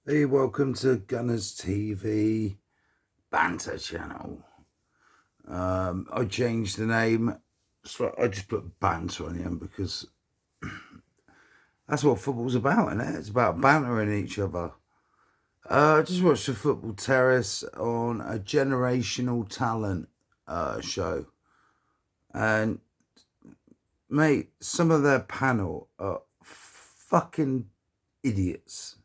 Hey, welcome to Gunners TV Banter Channel. I changed the name. So I just put Banter on the end because that's what football's about, isn't it? It's about bantering each other. I just watched the Football Terrace on a generational talent show. And, mate, some of their panel are fucking idiots.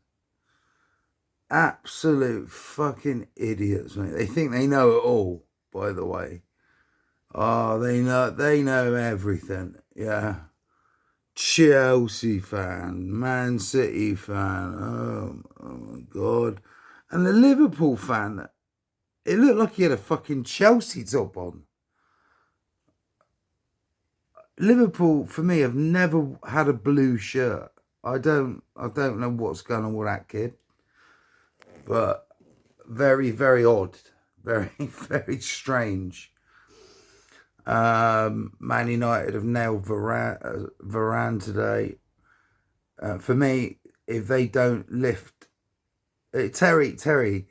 Absolute fucking idiots, mate. They think they know it all, by the way. Oh, they know everything. Yeah. Chelsea fan, Man City fan. Oh my god. And the Liverpool fan, it looked like he had a fucking Chelsea top on. Liverpool, for me, have never had a blue shirt. I don't know what's going on with that kid. But very, very odd. Very, very strange. Man United have nailed Varane today. For me, if they don't lift Terry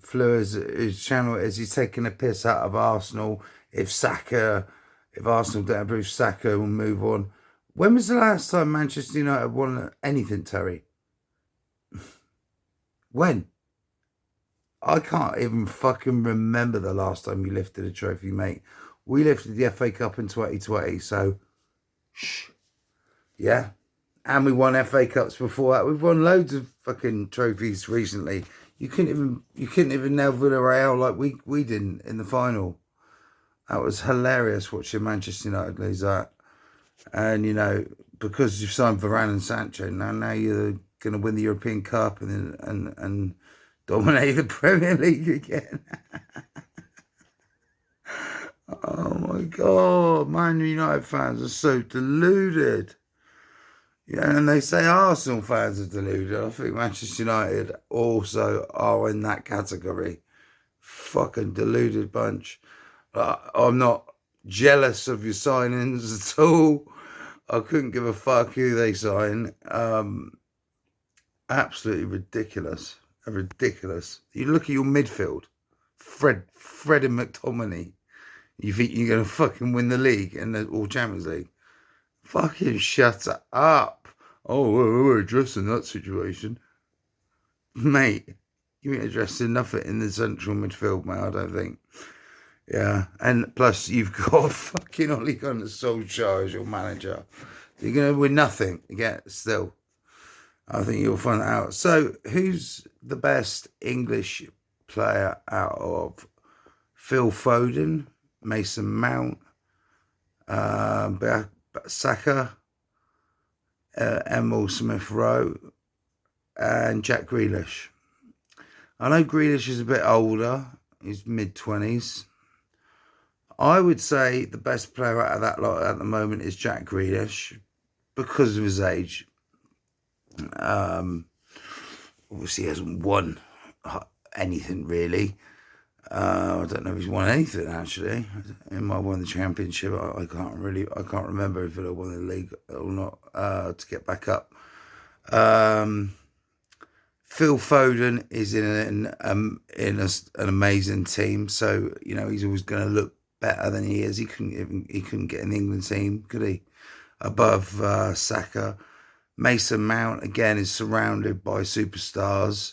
flew his channel as he's taking a piss out of Arsenal. If Arsenal don't improve, Saka will move on. When was the last time Manchester United won anything, Terry? When? I can't even fucking remember the last time you lifted a trophy, mate. We lifted the FA Cup in 2020, so shh. Yeah. And we won FA Cups before that. We've won loads of fucking trophies recently. You couldn't even nail Villarreal like we didn't in the final. That was hilarious watching Manchester United lose that. And because you've signed Varane and Sancho, now you're gonna win the European Cup and dominate the Premier League again. Oh my god, Man United fans are so deluded. Yeah, and they say Arsenal fans are deluded. I think Manchester United also are in that category. Fucking deluded bunch. I'm not jealous of your signings at all. I couldn't give a fuck who they sign. Absolutely ridiculous. Ridiculous. You look at your midfield. Fred and McTominay. You think you're going to fucking win the league and the All Champions League? Fucking shut up. Oh, we're addressing that situation. Mate, you ain't addressing nothing in the central midfield, mate, I don't think. Yeah, and plus you've got fucking Ole Gunnar Solskjaer as your manager. You're going to win nothing again still. I think you'll find that out. So, who's the best English player out of Phil Fodon, Mason Mount, Saka, Emil Smith Rowe, and Jack Grealish? I know Grealish is a bit older. He's mid-20s. I would say the best player out of that lot at the moment is Jack Grealish because of his age. Obviously, he hasn't won anything really. I don't know if he's won anything actually. He might have won the championship. I can't remember if he won the league or not to get back up. Phil Foden is in an amazing team, so he's always going to look better than he is. He couldn't get in the England team, could he? Above Saka. Mason Mount again is surrounded by superstars.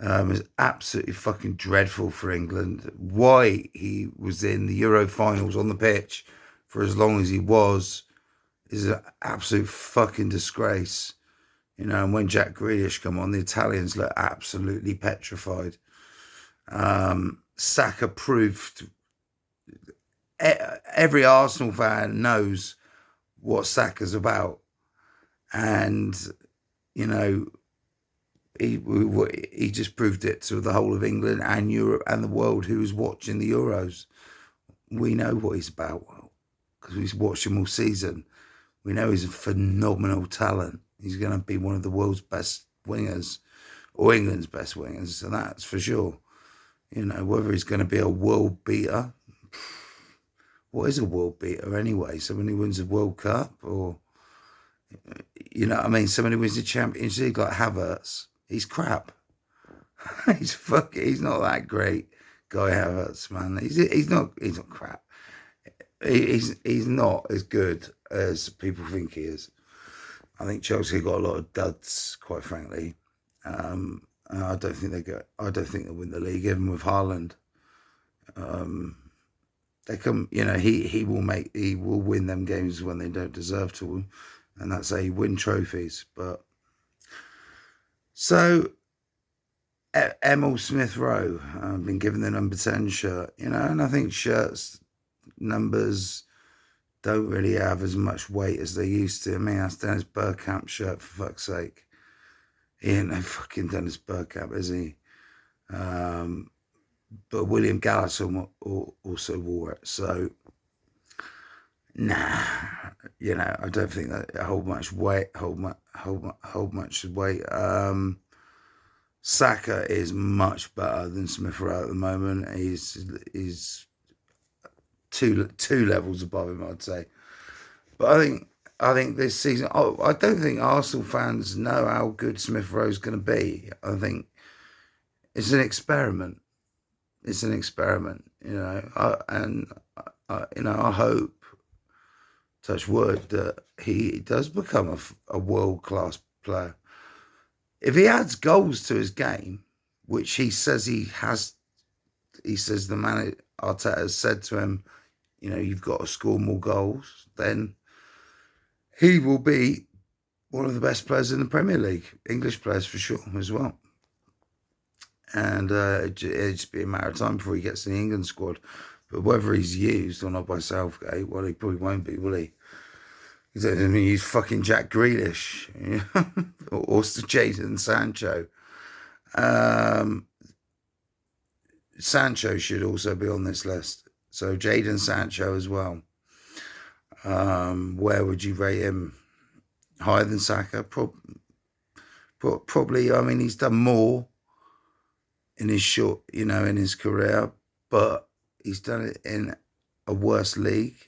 Is absolutely fucking dreadful for England. Why he was in the Euro finals on the pitch for as long as he was is an absolute fucking disgrace. And when Jack Grealish come on, the Italians look absolutely petrified. Saka proved every Arsenal fan knows what Saka's about. And, he just proved it to the whole of England and Europe and the world who was watching the Euros. We know what he's about because we've watched him all season. We know he's a phenomenal talent. He's going to be one of the world's best wingers or England's best wingers, and that's for sure. Whether he's going to be a world beater. What is a world beater anyway? Someone who wins a World Cup or, someone who wins the Champions League like Havertz. He's crap. He's not that great. Guy Havertz, man. He's not crap. He's not as good as people think he is. I think Chelsea got a lot of duds, quite frankly. I don't think they'll win the league, even with Haaland. They come, he will win them games when they don't deserve to, and that's how you win trophies. But so Emil Smith Rowe, been given the number 10 shirt, and I think shirts numbers don't really have as much weight as they used to. I mean, that's Dennis Bergkamp's shirt, for fuck's sake. He ain't no fucking Dennis Bergkamp, is he? But William Gallas also wore it. So, nah, I don't think that hold much weight. Saka is much better than Smith Rowe at the moment. He's two levels above him, I'd say. But I think this season, I don't think Arsenal fans know how good Smith Rowe's going to be. I think it's an experiment. It's an experiment, I hope, touch wood, that he does become a world-class player. If he adds goals to his game, which he says he has, he says the man Arteta has said to him, you've got to score more goals, then he will be one of the best players in the Premier League, English players for sure as well. And it'll just be a matter of time before he gets in the England squad. But whether he's used or not by Southgate, well, he probably won't be, will he? He doesn't use fucking Jack Grealish, or Jadon Sancho. Sancho should also be on this list. So Jadon Sancho as well. Where would you rate him? Higher than Saka? Probably. I mean, he's done more in his in his career, but he's done it in a worse league.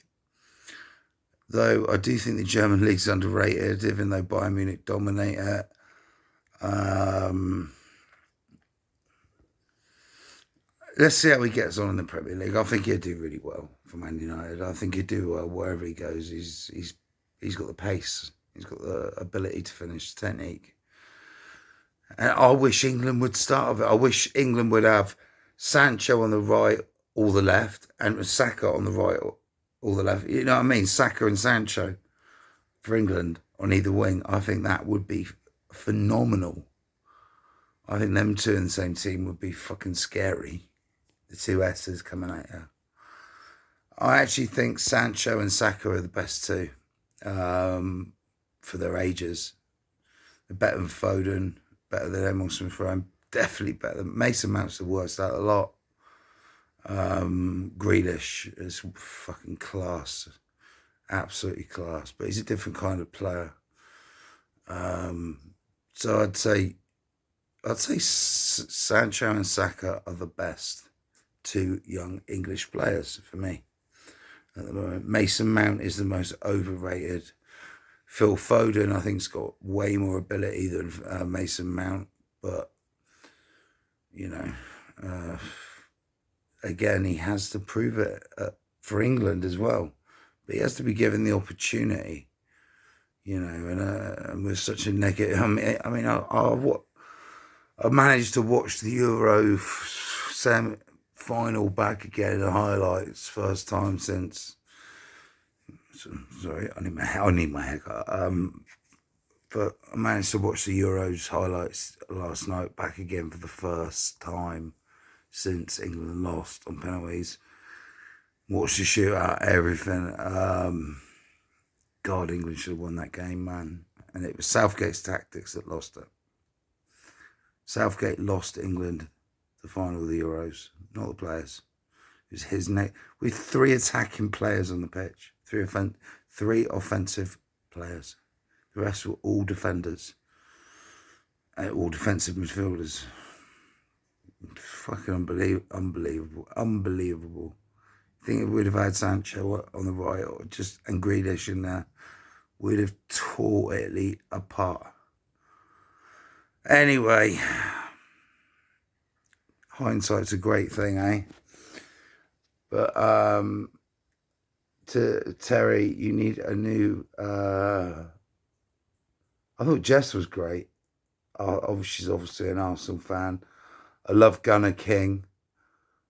Though I do think the German league's underrated, even though Bayern Munich dominate it. Let's see how he gets on in the Premier League. I think he'll do really well for Man United. I think he'll do well wherever he goes. He's got the pace. He's got the ability to finish, the technique. And I wish England would start with it. I wish England would have Sancho on the right or the left and Saka on the right or the left. You know what I mean? Saka and Sancho for England on either wing. I think that would be phenomenal. I think them two in the same team would be fucking scary. The two S's coming out here. I actually think Sancho and Saka are the best two for their ages. They're better than Fodon, better than Emil Smith Rowe, definitely better than Mason Mount's the worst out of the lot. Grealish is fucking class, absolutely class, but he's a different kind of player. So I'd say Sancho and Saka are the best two young English players for me at the moment. Mason Mount is the most overrated. Phil Foden, I think, has got way more ability than Mason Mount, but again, he has to prove it for England as well. But he has to be given the opportunity, and with such a negative. I mean, I managed to watch the Euro semi-final back again, the highlights, first time since. Sorry, I need my haircut. But I managed to watch the Euros highlights last night back again for the first time since England lost on penalties. Watched the shootout, everything. God, England should have won that game, man. And it was Southgate's tactics that lost it. Southgate lost England the final of the Euros, not the players. It was his neck with three attacking players on the pitch, three offensive players. The rest were all defenders, all defensive midfielders. Fucking unbelievable. I think if we'd have had Sancho on the right and Grealish in there, we'd have tore Italy apart. Anyway, hindsight's a great thing, eh? But to Terry, you need a new. I thought Jess was great. She's obviously an Arsenal fan. I love Gunnar King.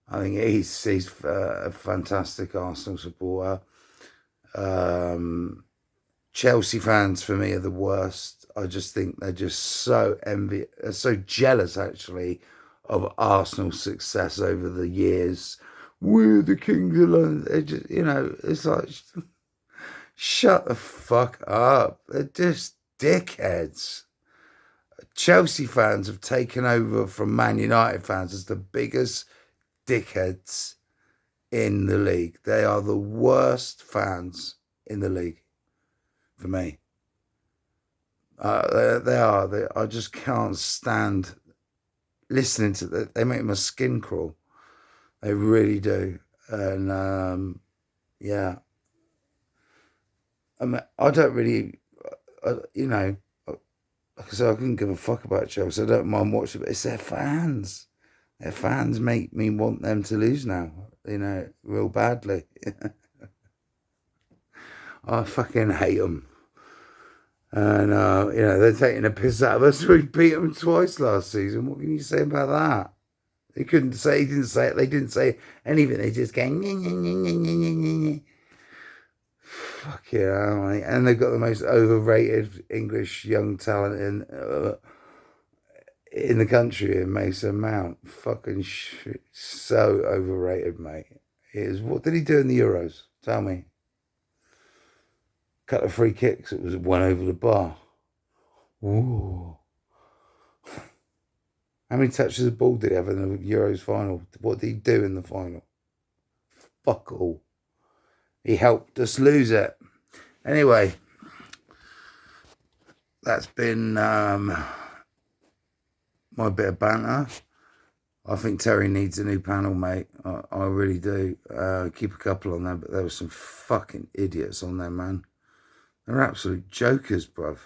I think he's a fantastic Arsenal supporter. Chelsea fans for me are the worst. I just think they're just so so jealous actually of Arsenal's success over the years. We're the kings of London. They just, it's like, shut the fuck up. They're just dickheads. Chelsea fans have taken over from Man United fans as the biggest dickheads in the league. They are the worst fans in the league for me. They are. I just can't stand listening to them. They make my skin crawl. They really do. And yeah, I mean, I don't really, like I said, I couldn't give a fuck about Chelsea. I don't mind watching, but it's their fans. Their fans make me want them to lose now, real badly. I fucking hate them. And, they're taking a piss out of us. We beat them twice last season. What can you say about that? They didn't say anything. They just go, nye, nye, nye, nye, nye, nye, nye. Fuck yeah, mate. And they've got the most overrated English young talent in the country in Mason Mount. Fucking shit. So overrated, mate. What did he do in the Euros? Tell me. Couple of free kicks. It was one over the bar. Ooh. How many touches of ball did he have in the Euros final? What did he do in the final? Fuck all. He helped us lose it. Anyway, that's been my bit of banter. I think Terry needs a new panel, mate. I really do. Keep a couple on there, but there were some fucking idiots on there, man. They're absolute jokers, bruv.